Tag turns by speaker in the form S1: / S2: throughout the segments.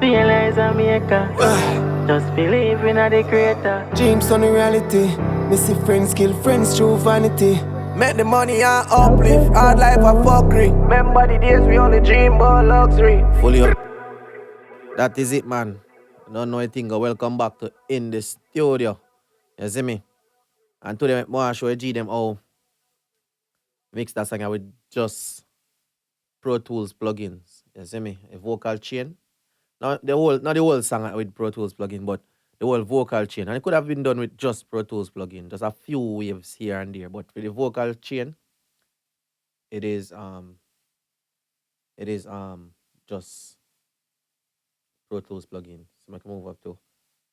S1: Realize I make just believe in the creator.
S2: Dreams on the reality. Missy friends kill friends through vanity. Make the money and uplift. Hard life a fuckery. Remember the days we only dream about luxury.
S3: Fully up. That is it, man. Don't know anything. Welcome back to In the Studio. You see me? And today, I show G them how mix that song with just Pro Tools plugins. You see me? A vocal chain. Not the whole song with Pro Tools plugin, but the whole vocal chain. And it could have been done with just Pro Tools plugin, just a few waves here and there. But with the vocal chain, it is just Pro Tools plugin. So I can move up to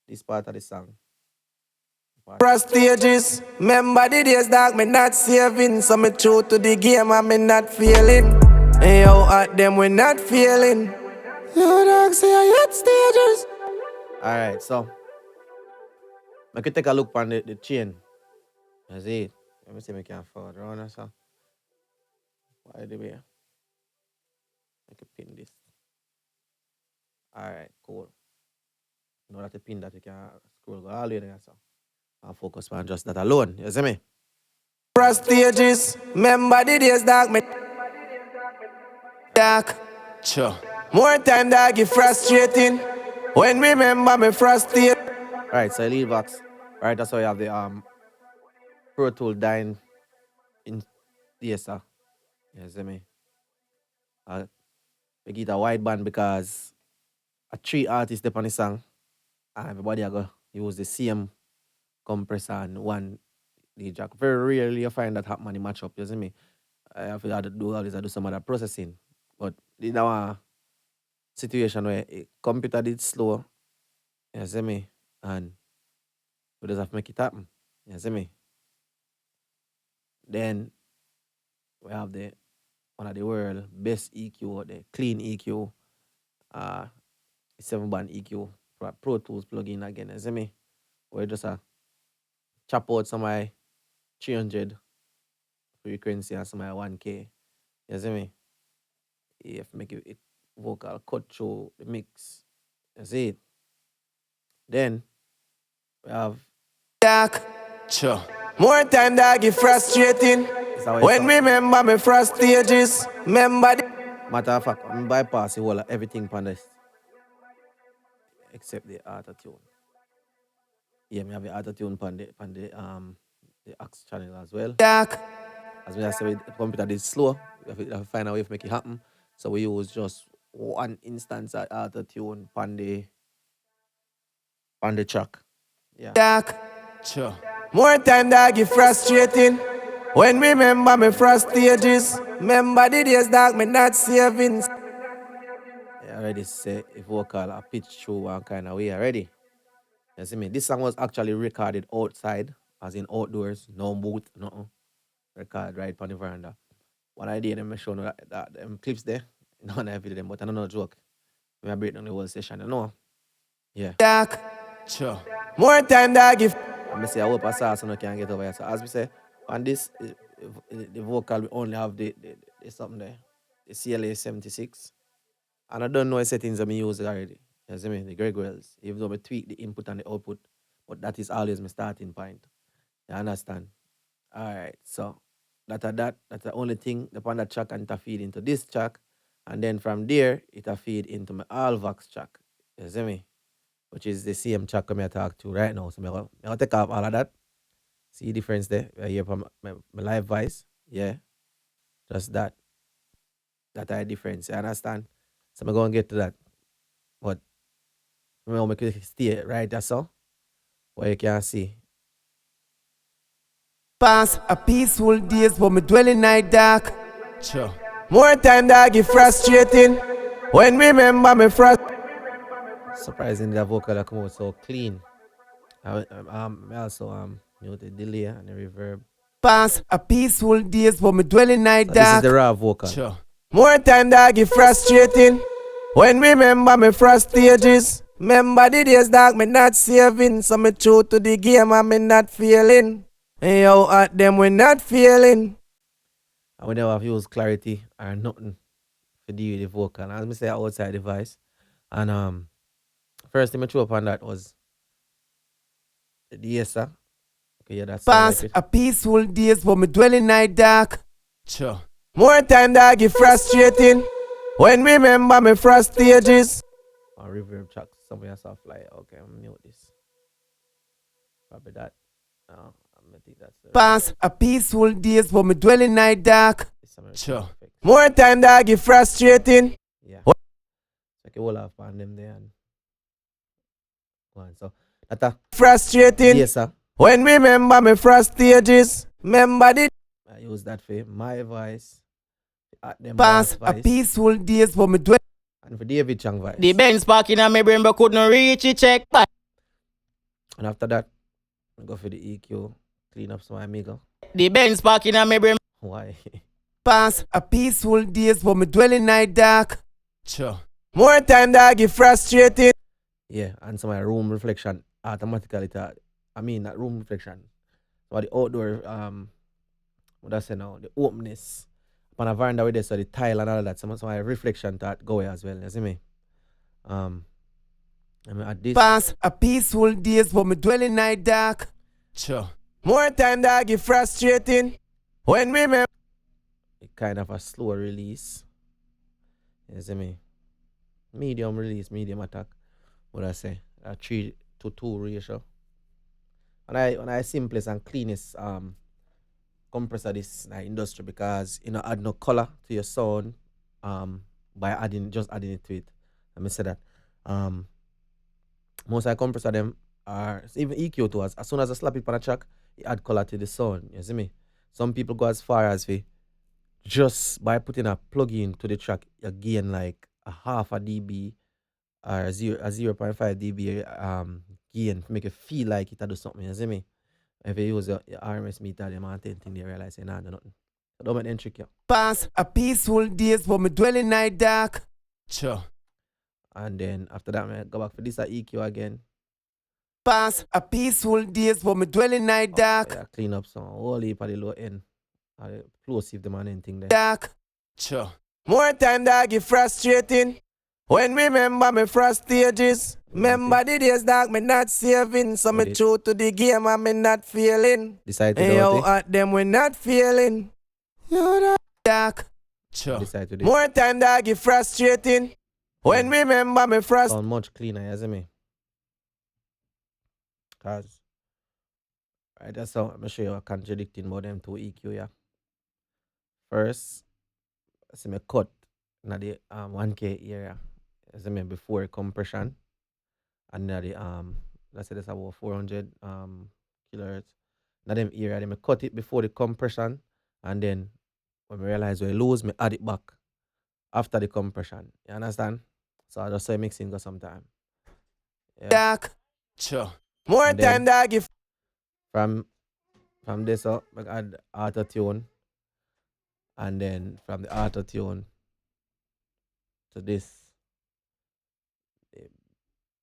S3: this part of the song.
S2: Cross stages, remember the days dark, me not saving. So me true to the game and me not failing. And yo, at them we not failing. Yo, dog say I hit stages.
S3: Alright, so I can take a look on the chain. You see it? Let me see if I can forward around or so. By the way, I can pin this. Alright, cool. You know that the pin that you can scroll go all the way there, so I'll focus on just that alone. You see me?
S2: Cross stages, remember the days dark, me dark. Sure. More time that get frustrating. When remember me frustrated.
S3: Right, so lead box. Right, that's why you have the Pro Tool dying in DSR. You see me? We get a wide band because a 3 artists dep on the song and everybody are going to use the same compressor and one D jack. Very rarely you find that happen in the matchup, you see me? I have to do all this, I do some other processing. But in our situation where a computer did slow, you see me? And we just have to make it happen. You see me? Then we have the one of the world best EQ, the clean EQ, 7-band EQ, Pro Tools plugin again. You see me? We just chop out some of my 300 frequency and some of my 1K. You see me? You have to make it vocal cut through the mix. You see it? Then we have
S2: dark. Sure. More time that get frustrating. When remember me first stages, remember the
S3: matter of fact, I'm bypass the whole of everything on this except the auto tune. Yeah, me have the auto tune on the Axe channel as well.
S2: dark.
S3: As we say, the computer is slow. We have to find a way to make it happen. So we use just one instance of auto tune on the track. Yeah.
S2: Dark. Sure. More time that get frustrating. When remember me first stages, remember the days dark, me not saving.
S3: I already say a vocal, a pitch through one kind of way already. You see me? This song was actually recorded outside, as in outdoors, no booth, nothing. Record right on the veranda. What I did, I'm showing that them clips there. None of them, but I don't know joke. I break down the whole session, you know. Yeah.
S2: Dark. Sure. More time that give.
S3: I say I hope I saw so I can get over here. So as we say, on this the vocal we only have the something there. The CLA 76. And I don't know the settings I use already. You see me? The Gregwells. Even though I tweak the input and the output. But that is always my starting point. You understand? Alright, so that's the only thing upon that track and it feed into this track. And then from there, it feed into my Alvox track. You see me? Which is the same track I talk to right now. So I'm going to take off all of that. See the difference there? I hear from my live voice. Yeah. Just that. That is the difference. You understand? So I'm going to get to that. But I'm going to make it stay right there so. Where you can see.
S2: Pass a peaceful days, but me dwelling night dark. Sure. More time that get frustrating. When remember me
S3: surprisingly, the vocal that come out so clean. I also mute the delay and the reverb.
S2: Pass a peaceful days, but me dwelling night dark.
S3: This is the raw vocal.
S2: Sure. More time that get frustrating. When remember me first stages, remember the days dark, me not saving. So me true to the game and me not failing. And yo, at them we not failing.
S3: And we never have used clarity or nothing to deal with the vocal. As me say outside the voice. And First thing I threw up on that was the DSA. Okay, yeah, that's
S2: Pass
S3: like it.
S2: a peaceful days but me dwell in night dark. Sure. More time dog get frustrating. When remember me frost stages.
S3: On reverb track, somewhere soft like okay, I'm mute this. Probably that. No, I think that's the
S2: Pass a peaceful days but me dwell in night dark.
S3: sure.
S2: More time dog get frustrating.
S3: Yeah. Like a whole half on them there and go on. So that
S2: frustrating.
S3: Yes, sir.
S2: When remember me frost stages. Remember the
S3: I use that for my voice. At them
S2: pass
S3: voice.
S2: A peaceful days but me dwell.
S3: And for David Chang voice.
S1: The Benz parking on my brain but couldn't reach it, check back.
S3: And after that, I go for the EQ, clean up some amigo.
S1: The Benz parking on my brain.
S3: Why?
S2: Pass a peaceful days but me dwell in night dark. Sure. More time dog get frustrating.
S3: Yeah, and some room reflection automatically. That room reflection. So the outdoor what I say now, the openness. Upon a veranda with this, so the tile and all of that. Some reflection that go as well. You see me? I mean at this
S2: Pass a peaceful days but me dwell in night dark. Sure. More time dog get frustrating. When remember
S3: it kind of a slow release. You see me? Medium release, medium attack. What I say? A 3-to-2 ratio. And I simplest and cleanest compressor this industry because you know add no color to your sound by adding it to it. Let me say that. Most of the compressor them are even EQ to us. As soon as I slap it on a track, it add color to the sound. You see me? Some people go as far as just by putting a plug-in to the track, you gain like a half a dB or a 0.5 dB gain to make it feel like it do something. You see me? If you use your RMS meter, the amount of thing they realize nah, do nothing. So don't make them trick you.
S2: Pass a peaceful days but me dwell in night dark. Sure.
S3: And then after that, I go back for this EQ again.
S2: Pass a peaceful days but me dwell in night dark.
S3: Yeah, clean up some whole heap at the low end. Plosive the man anything there.
S2: Dark. Sure. More time dog get frustrating. When remember me frost stages. Remember the days dog me not saving. So me true to the game and me not feeling.
S3: Decide to
S2: hey, yo, at them we not feeling. You dark. Sure.
S3: Decide to
S2: more time dog get frustrating. When remember me frost.
S3: Sound much cleaner, you see me? Cause right, that's how I'm sure you're contradicting about them two EQ, yeah. First, I see me cut in the 1K area. I see me before compression. And the let's say that's about 400 kilohertz. Now them area, then me cut it before the compression, and then when I realize we lose, me add it back after the compression. You understand? So I just say mixing go sometime. Yeah.
S2: Dark. Sure. More time dog if
S3: from this up, I add auto tune, and then from the auto tune to this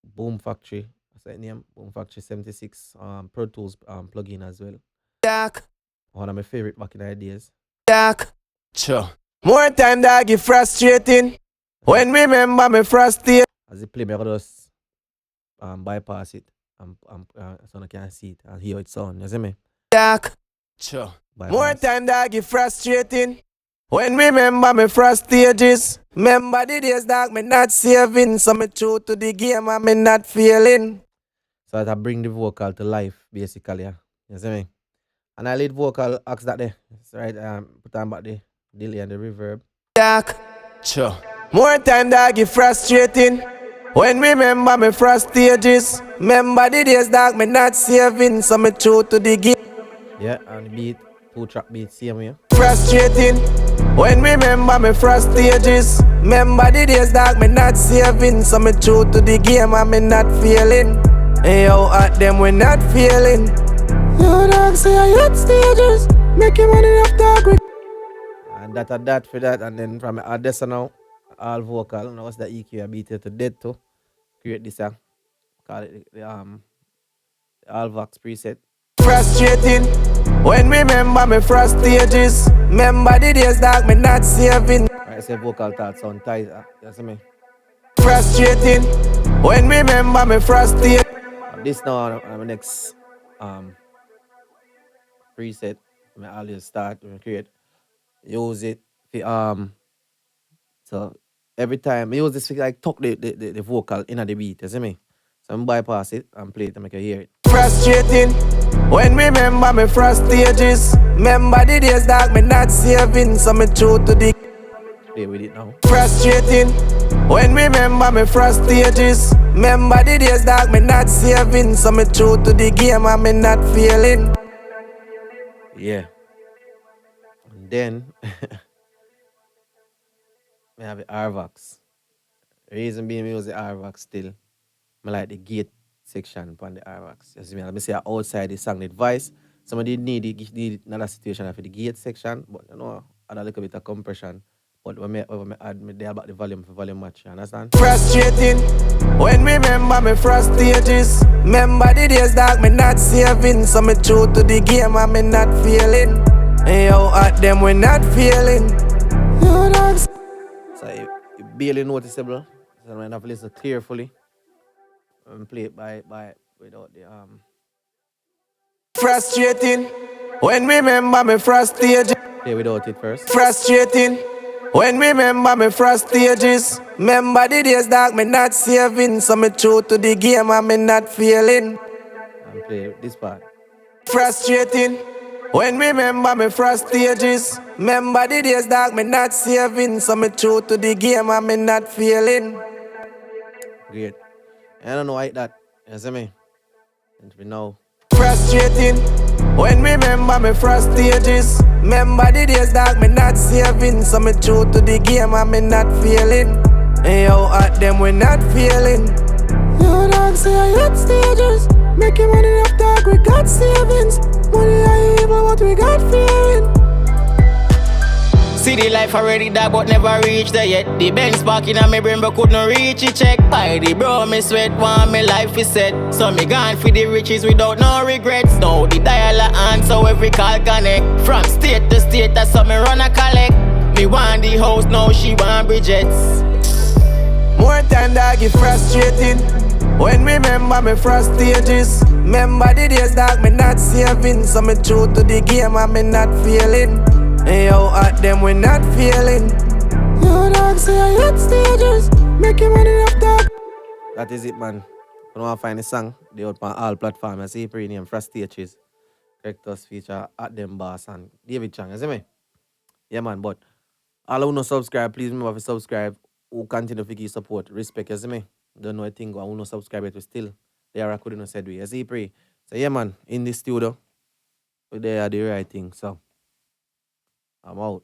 S3: Boom Factory. What's that name? Boom Factory 76 Pro Tools plugin as well.
S2: Dark.
S3: One of my favorite back in the days.
S2: Dark. Sure. More time dog get frustrating. When remember me frustrated.
S3: As it play, me I gotta just bypass it so I can see it and hear it sound. You see me?
S2: Dark. Sure.
S3: Bypass.
S2: More time dog get frustrating. When remember me frost stages. Remember the days dog me not saving. So me true to the game and me not feeling.
S3: So that I bring the vocal to life basically. Yeah. You see me? And I lead vocal acts that there. That's right. Put on back the delay and the reverb.
S2: Dark. Sure. More time dog get frustrating. When remember me frost stages. Remember the days dog me not saving. So me true to the game.
S3: Yeah, and the beat, 2-track beat, same way.
S2: Frustrating. When remember me frost stages. Remember the days dog me not saving. So me true to the game and me not feeling. Hey yo, at them we not feeling. Yo dog say I hit stages. Make your money off dog with.
S3: And that for that, and then from Odessa now, all vocal. Now what's the EQ I beat it to dead to create this call it the Alvox preset.
S2: Frustrating. When remember me frost stages. Remember the days dog me not saving.
S3: Right, I say vocal thoughts sound tight. You see me?
S2: Frustrating. When remember me frustrated.
S3: This now on my next preset. I always start when I create. Use it for so every time I use this to like tuck the vocal in the beat, you see me? So I bypass it and play it to make you hear it.
S2: Frustrating. When remember me frustrages. Remember the days that me not saving, so me true to the
S3: Play with it now.
S2: frustrating. When remember me frustrages. Remember the days that me not saving, so me true to the game and me not failing.
S3: Yeah. And then I have the RVox. Reason being me use the RVox still. I like the gate section on the RVox. You see me? Let me say outside the song the advice. Somebody need another situation for the gate section, but you know, add a little bit of compression. But when me add me there about the volume for volume match, you understand?
S2: Frustrating. When remember me frustrages. Remember the days that me not saving, so me true to the game and me not failing. Yo, at them we not failing. Yo, dogs.
S3: So it barely noticeable. So I have to listen carefully and play it by without the
S2: Frustrating. When remember me frustrages.
S3: play without it first.
S2: Frustrating. When remember me frustrages. Remember the days that me not saving, so me true to the game and me not failing.
S3: And play this part.
S2: Frustrating. When remember me frustrages. Remember the days that me not saving, so me true to the game and me not failing.
S3: Great. I don't know like that. You see me? And we know.
S2: Frustrating. When remember me frustrages. Remember the days that me not saving, so me true to the game and me not failing. Yo, at them we not failing. Yo, dog say I hit stages. Making money off dog, we got savings. Money I evil, what we got fearing.
S4: City life already there but never reach there yet. The bank sparking on me brain but couldn't reach it. Check by the bro, me sweat one, me life is set. So me gone for the riches without no regrets. Now the dial a answer every call connect. From state to state, that's how me run a collect. Me want the house, now she want Bridget's.
S2: More time that get frustrating. When remember me frustrages. Remember the days that me not saving, so me true to the game and me not failing. Yo, at them we not failing. Yo, dog say I hit stages. Making money off dog.
S3: That is it, man. You want to find the song? They out on all platforms. I see premium Frustrages. Correctors feature at them boss and David Chang. You see me? Yeah, man. But all who no subscribe, please remember to subscribe. Who continue to give support, respect. You see me? Don't know a thing. Who no subscribe it, we still they are couldn't said we. You see, pray. So yeah, man. In the studio, they are the right thing. So I'm out.